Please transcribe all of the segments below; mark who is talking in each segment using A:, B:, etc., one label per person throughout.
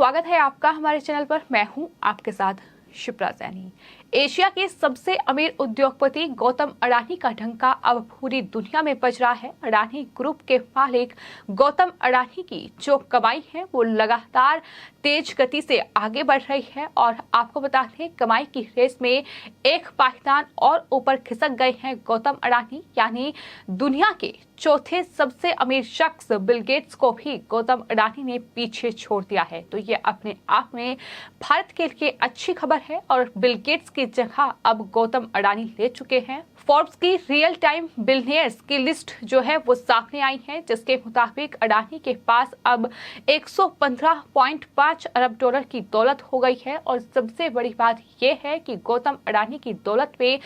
A: स्वागत है आपका हमारे चैनल पर। मैं हूं आपके साथ शिप्रा सैनी। एशिया के सबसे अमीर उद्योगपति गौतम अडानी का डंका अब पूरी दुनिया में बज रहा है। अडानी ग्रुप के मालिक गौतम अडानी की जो कमाई है वो लगातार तेज गति से आगे बढ़ रही है और आपको बता दें कमाई की रेस में एक पायदान और ऊपर खिसक गए हैं गौतम अडानी, यानी दुनिया के चौथे सबसे अमीर शख्स बिल गेट्स को भी गौतम अडानी ने पीछे छोड़ दिया है। तो ये अपने आप में भारत के लिए अच्छी खबर है और बिल गेट्स की जगह अब गौतम अडानी ले चुके हैं। फोर्ब्स की रियल टाइम बिलियनियर्स की लिस्ट जो है वो सामने आई है, जिसके मुताबिक अडानी के पास अब 115.5 अरब डॉलर की दौलत हो गई है। और सबसे बड़ी बात यह है कि गौतम अडानी की दौलत में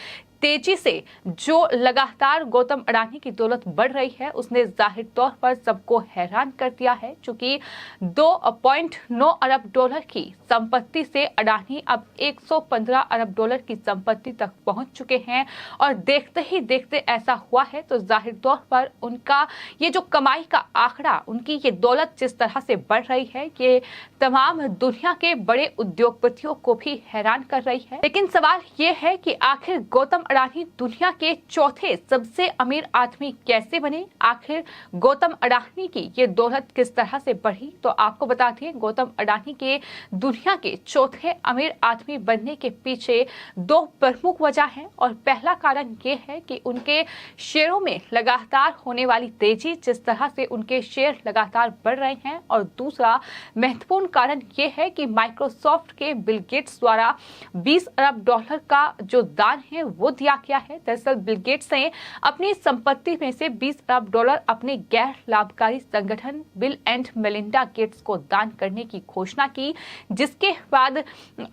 A: तेजी से जो लगातार गौतम अडानी की दौलत बढ़ रही है उसने जाहिर तौर पर सबको हैरान कर दिया है। चूंकि 2.9 अरब डॉलर की संपत्ति से अडानी अब 115 अरब डॉलर की संपत्ति तक पहुंच चुके हैं और देखते ही देखते ऐसा हुआ है तो जाहिर तौर पर उनका ये जो कमाई का आंकड़ा, उनकी ये दौलत जिस तरह से बढ़ रही है ये तमाम दुनिया के बड़े उद्योगपतियों को भी हैरान कर रही है। लेकिन सवाल ये है कि आखिर गौतम अडानी दुनिया के चौथे सबसे अमीर आदमी कैसे बने, आखिर गौतम अडानी की ये दौलत किस तरह से बढ़ी। तो आपको बता दें गौतम अडानी के दुनिया के चौथे अमीर आदमी बनने के पीछे दो प्रमुख वजह हैं और पहला कारण ये है कि उनके शेयरों में लगातार होने वाली तेजी, जिस तरह से उनके शेयर लगातार बढ़ रहे हैं, और दूसरा महत्वपूर्ण कारण ये है कि माइक्रोसॉफ्ट के बिल गेट्स द्वारा 20 अरब डॉलर का जो दान है वो दिया गया है। दरअसल बिल गेट्स ने अपनी संपत्ति में से 20 अरब डॉलर अपने गैर लाभकारी संगठन बिल एंड मेलिंडा गेट्स को दान करने की घोषणा की, जिसके बाद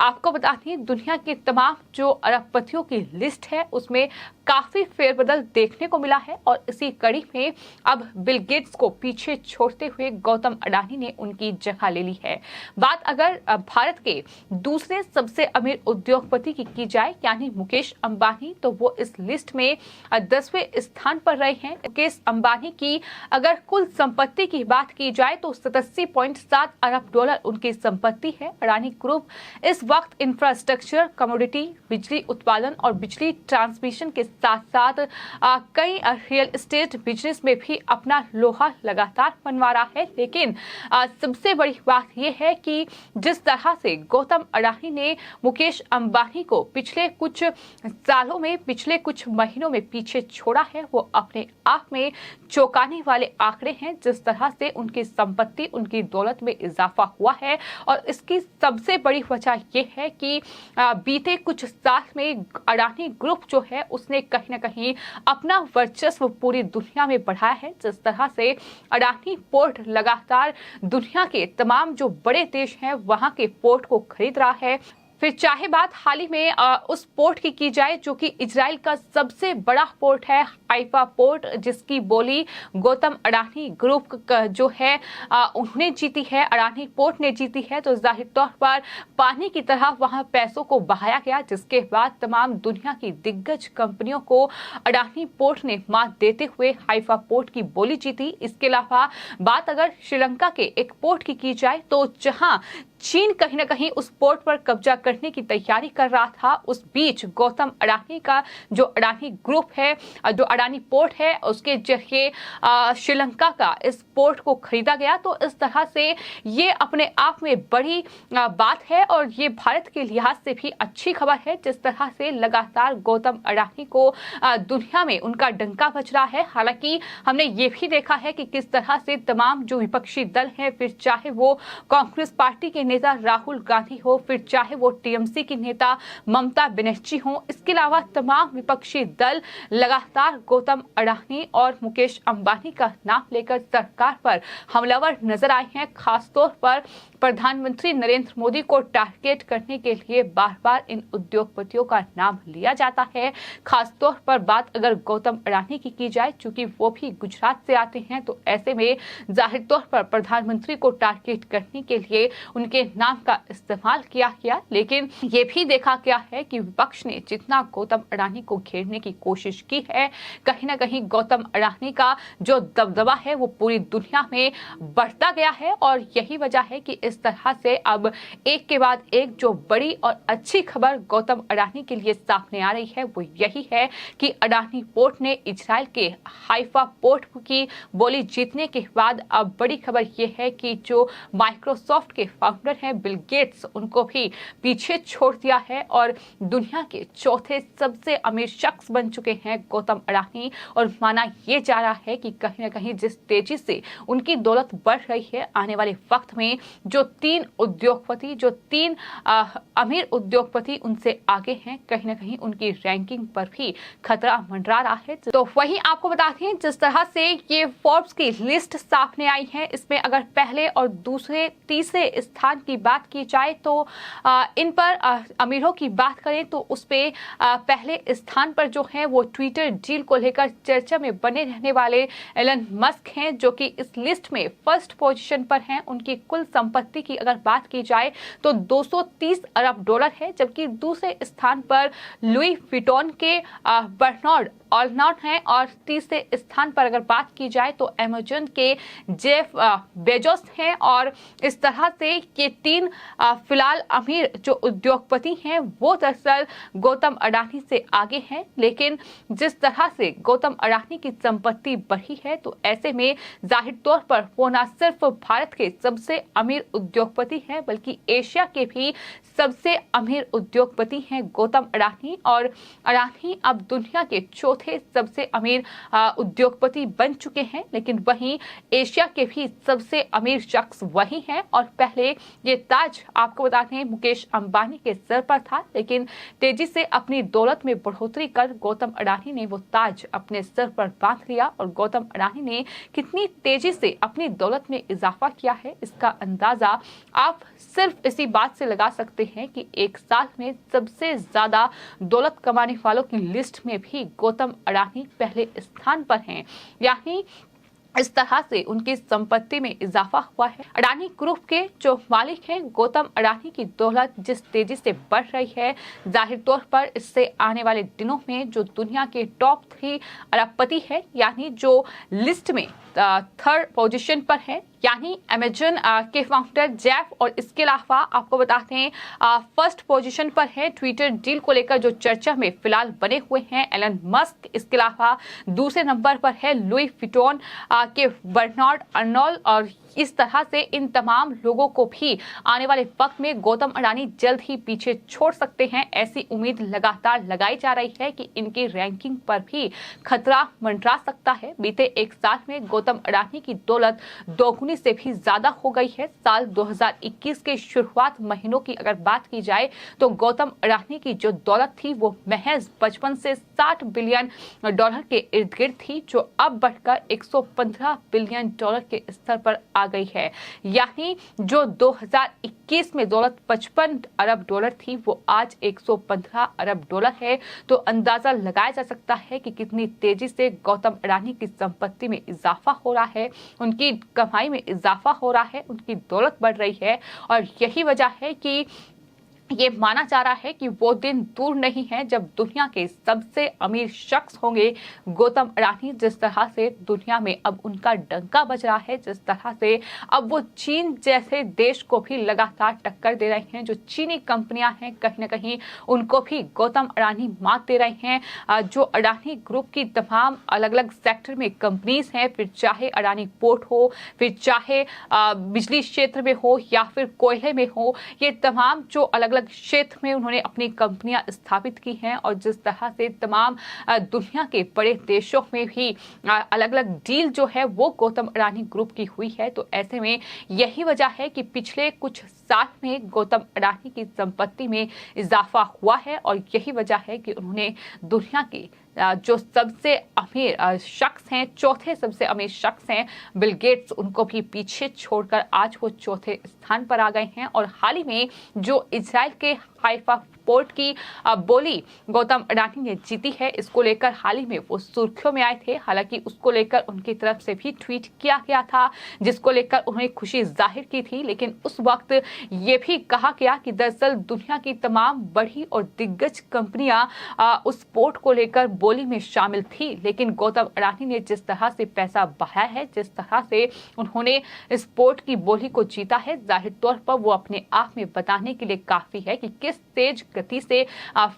A: आपको बता दें दुनिया के तमाम जो अरबपतियों की लिस्ट है उसमें काफी फेरबदल देखने को मिला है और इसी कड़ी में अब बिल गेट्स को पीछे छोड़ते हुए गौतम अडानी ने उनकी जगह ले ली है। बात अगर भारत के दूसरे सबसे अमीर उद्योगपति की जाए यानी मुकेश अंबानी, तो वो इस लिस्ट में 10वें स्थान पर रहे हैं। मुकेश अंबानी की अगर कुल संपत्ति की बात की जाए तो 87.7 अरब डॉलर उनकी संपत्ति है। अडानी ग्रुप इस वक्त इंफ्रास्ट्रक्चर, कमोडिटी, बिजली उत्पादन और बिजली ट्रांसमिशन के साथ साथ कई रियल एस्टेट बिजनेस में भी अपना लोहा लगातार मनवा रहा है। लेकिन सबसे बड़ी बात यह है कि जिस तरह से गौतम अडानी ने मुकेश अंबानी को पिछले कुछ सालों में, पिछले कुछ महीनों में पीछे छोड़ा है, वो अपने आप में चौंकाने वाले आंकड़े हैं। जिस तरह से उनकी संपत्ति, उनकी दौलत में इजाफा हुआ है और इसकी सबसे बड़ी वजह यह है कि बीते कुछ साल में अडानी ग्रुप जो है उसने कहीं ना कहीं अपना वर्चस्व पूरी दुनिया में बढ़ाया है। जिस तरह से अडानी पोर्ट लगातार दुनिया के तमाम जो बड़े देश हैं वहां के पोर्ट को खरीद रहा है। फिर चाहे बात हाल ही में उस पोर्ट की जाए जो कि इजराइल का सबसे बड़ा पोर्ट है, हाइफा पोर्ट, जिसकी बोली गौतम अडानी ग्रुप जो है उन्होंने जीती है, अडानी पोर्ट ने जीती है। तो जाहिर तौर पर पानी की तरह वहां पैसों को बहाया गया, जिसके बाद तमाम दुनिया की दिग्गज कंपनियों को अडानी पोर्ट ने मात देते हुए हाइफा पोर्ट की बोली जीती। इसके अलावा बात अगर श्रीलंका के एक पोर्ट की जाए तो जहां चीन कहीं ना कहीं उस पोर्ट पर कब्जा करने की तैयारी कर रहा था, उस बीच गौतम अडानी का जो अडानी ग्रुप है, जो अडानी पोर्ट है, उसके जरिए श्रीलंका का इस पोर्ट को खरीदा गया। तो इस तरह से ये अपने आप में बड़ी बात है और ये भारत के लिहाज से भी अच्छी खबर है। जिस तरह से लगातार गौतम अडानी को दुनिया में उनका डंका बज रहा है। हालांकि हमने ये भी देखा है कि किस तरह से तमाम जो विपक्षी दल हैं, फिर चाहे वो कांग्रेस पार्टी के नेता राहुल गांधी हो, फिर चाहे वो टीएमसी की नेता ममता बनर्जी हो, इसके अलावा तमाम विपक्षी दल लगातार गौतम अडानी और मुकेश अंबानी का नाम लेकर सरकार पर हमलावर नजर आए हैं। खासतौर पर प्रधानमंत्री नरेंद्र मोदी को टारगेट करने के लिए बार बार इन उद्योगपतियों का नाम लिया जाता है। खासतौर पर बात अगर गौतम अडानी की जाए, चूंकि वो भी गुजरात से आते हैं, तो ऐसे में जाहिर तौर पर प्रधानमंत्री को टारगेट करने के लिए उनके नाम का इस्तेमाल किया गया, लेकिन ये भी देखा गया है कि विपक्ष ने जितना गौतम अडानी को घेरने की कोशिश की है, कहीं ना कहीं गौतम अडानी का जो दबदबा है वो पूरी दुनिया में बढ़ता गया है। और यही वजह है कि इस तरह से अब एक के बाद एक जो बड़ी और अच्छी खबर गौतम अडानी के लिए सामने आ रही है वो यही है कि अडानी पोर्ट ने इजराइल के हाइफा पोर्ट की बोली जीतने के बाद अब बड़ी खबर ये है कि जो माइक्रोसॉफ्ट के फाउंडर हैं बिल गेट्स, उनको भी पीछे छोड़ दिया है और दुनिया के चौथे सबसे अमीर शख्स बन चुके हैं गौतम अडानी। और माना यह जा रहा है कि कहीं ना कहीं जिस तेजी से उनकी दौलत बढ़ रही है, आने वाले वक्त में जो तीन अमीर उद्योगपति उनसे आगे हैं, कहीं ना कहीं उनकी रैंकिंग पर भी खतरा मंडरा रहा है। तो वहीं आपको बता दें, जिस तरह से ये फोर्ब्स की लिस्ट सामने आई है, इसमें अगर पहले और दूसरे तीसरे स्थान की बात की जाए तो इन पर अमीरों की बात करें तो उस पे पहले स्थान पर जो है वो ट्विटर डील को लेकर चर्चा में बने रहने वाले एलन मस्क हैं, जो कि इस लिस्ट में फर्स्ट पोजीशन पर हैं। उनकी कुल संपत्ति की अगर बात की जाए तो 230 अरब डॉलर है, जबकि दूसरे स्थान पर लुई विटॉन के बर्नार्ड अर्नोल्ट हैं और तीसरे स्थान पर अगर बात की जाए तो अमेज़न के जेफ बेजोस हैं। और इस तरह से ये तीन फिलहाल अमीर जो उद्योगपति हैं वो दरअसल गौतम अडानी से आगे हैं। लेकिन जिस तरह से गौतम अडानी की संपत्ति बढ़ी है, तो ऐसे में जाहिर तौर पर वो न सिर्फ भारत के सबसे अमीर उद्योगपति हैं बल्कि एशिया के भी सबसे अमीर उद्योगपति हैं गौतम अडानी। और अडानी अब दुनिया के चौथे सबसे अमीर उद्योगपति बन चुके हैं। लेकिन वहीं एशिया के भी सबसे अमीर शख्स वही हैं। और पहले ये ताज आपको बता दें मुकेश अंबानी के सर पर था, लेकिन तेजी से अपनी दौलत में बढ़ोतरी कर गौतम अडानी ने वो ताज अपने सर पर बांध लिया। और गौतम अडानी ने कितनी तेजी से अपनी दौलत में इजाफा किया है, इसका अंदाजा आप सिर्फ इसी बात से लगा सकते हैं कि एक साल में सबसे ज्यादा दौलत कमाने वालों की लिस्ट में भी गौतम अडानी पहले स्थान पर हैं। यानी इस तरह से उनकी संपत्ति में इजाफा हुआ है। अडानी ग्रुप के जो मालिक हैं गौतम अडानी की दौलत जिस तेजी से बढ़ रही है, जाहिर तौर पर इससे आने वाले दिनों में जो दुनिया के टॉप 3 अरबपति है, यानी जो लिस्ट में थर्ड पोजीशन पर है, यानी अमेज़न के फाउंडर जेफ, और इसके अलावा आपको बताते हैं फर्स्ट पोजीशन पर है ट्विटर डील को लेकर जो चर्चा में फिलहाल बने हुए हैं एलन मस्क। इसके अलावा दूसरे नंबर पर है लुई विटॉन के बर्नार्ड अर्नोल्ट। और इस तरह से इन तमाम लोगों को भी आने वाले वक्त में गौतम अडानी जल्द ही पीछे छोड़ सकते हैं, ऐसी उम्मीद लगातार लगाई जा रही है कि इनकी रैंकिंग पर भी खतरा मंडरा सकता है। बीते एक साल में गौतम अडानी की दौलत दोगुनी से भी ज्यादा हो गई है। साल 2021 के शुरुआत महीनों की अगर बात की जाए तो गौतम अडानी की जो दौलत थी वो महज 55 से 60 बिलियन डॉलर के इर्द गिर्द थी, जो अब बढ़कर 115 बिलियन डॉलर के स्तर पर आ गई है। यानी जो 2021 में दौलत 55 अरब डॉलर थी वो आज 115 अरब डॉलर है। तो अंदाजा लगाया जा सकता है कि कितनी तेजी से गौतम अडानी की संपत्ति में इजाफा हो रहा है, उनकी कमाई में इजाफा हो रहा है, उनकी दौलत बढ़ रही है। और यही वजह है कि ये माना जा रहा है कि वो दिन दूर नहीं है जब दुनिया के सबसे अमीर शख्स होंगे गौतम अडानी। जिस तरह से दुनिया में अब उनका डंका बज रहा है, जिस तरह से अब वो चीन जैसे देश को भी लगातार टक्कर दे रहे हैं, जो चीनी कंपनियां हैं कहीं ना कहीं उनको भी गौतम अडानी मात दे रहे हैं। जो अडानी ग्रुप की तमाम अलग अलग सेक्टर में कंपनीज हैं, फिर चाहे अडानी पोर्ट हो, फिर चाहे बिजली क्षेत्र में हो या फिर कोयले में हो, ये तमाम जो अलग अलग क्षेत्र में उन्होंने अपनी कंपनियां स्थापित की हैं। और जिस तरह से तमाम दुनिया के बड़े देशों में भी अलग अलग डील जो है वो गौतम अडानी ग्रुप की हुई है। तो ऐसे में यही वजह है कि पिछले कुछ साल में गौतम अडानी की संपत्ति में इजाफा हुआ है और यही वजह है कि उन्होंने दुनिया के जो सबसे अमीर शख्स हैं, चौथे सबसे अमीर शख्स हैं बिल गेट्स, उनको भी पीछे छोड़कर आज वो चौथे स्थान पर आ गए हैं। और हाल ही में जो इजराइल के हाइफा पोर्ट की बोली गौतम अडानी ने जीती है, इसको लेकर हाल ही में वो सुर्खियों में आए थे। हालांकि उसको लेकर उनकी तरफ से भी ट्वीट किया गया था, जिसको लेकर उन्होंने खुशी जाहिर की थी। लेकिन उस वक्त ये भी कहा गया कि दरअसल दुनिया की तमाम बड़ी और दिग्गज कंपनियां उस पोर्ट को लेकर बोली में शामिल थी। लेकिन गौतम अडानी ने जिस तरह से पैसा बहाया है, जिस तरह से उन्होंने इस पोर्ट की बोली को जीता है, जाहिर तौर पर वो अपने आप में बताने के लिए काफी है कि किस तेज गति से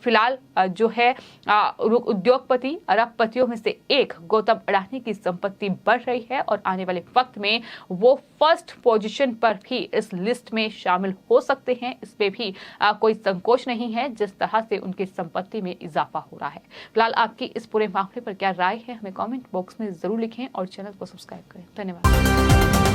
A: फिलहाल जो है उद्योगपति अरबपतियों में से एक गौतम अडानी की संपत्ति बढ़ रही है। और आने वाले वक्त में वो फर्स्ट पोजीशन पर भी इस लिस्ट में शामिल हो सकते हैं। इसमें भी कोई संकोच नहीं है जिस तरह से उनकी संपत्ति में इजाफा हो रहा है। फिलहाल आपकी इस पूरे मामले पर क्या राय है, हमें कमेंट बॉक्स में जरूर लिखें और चैनल को सब्सक्राइब करें। धन्यवाद।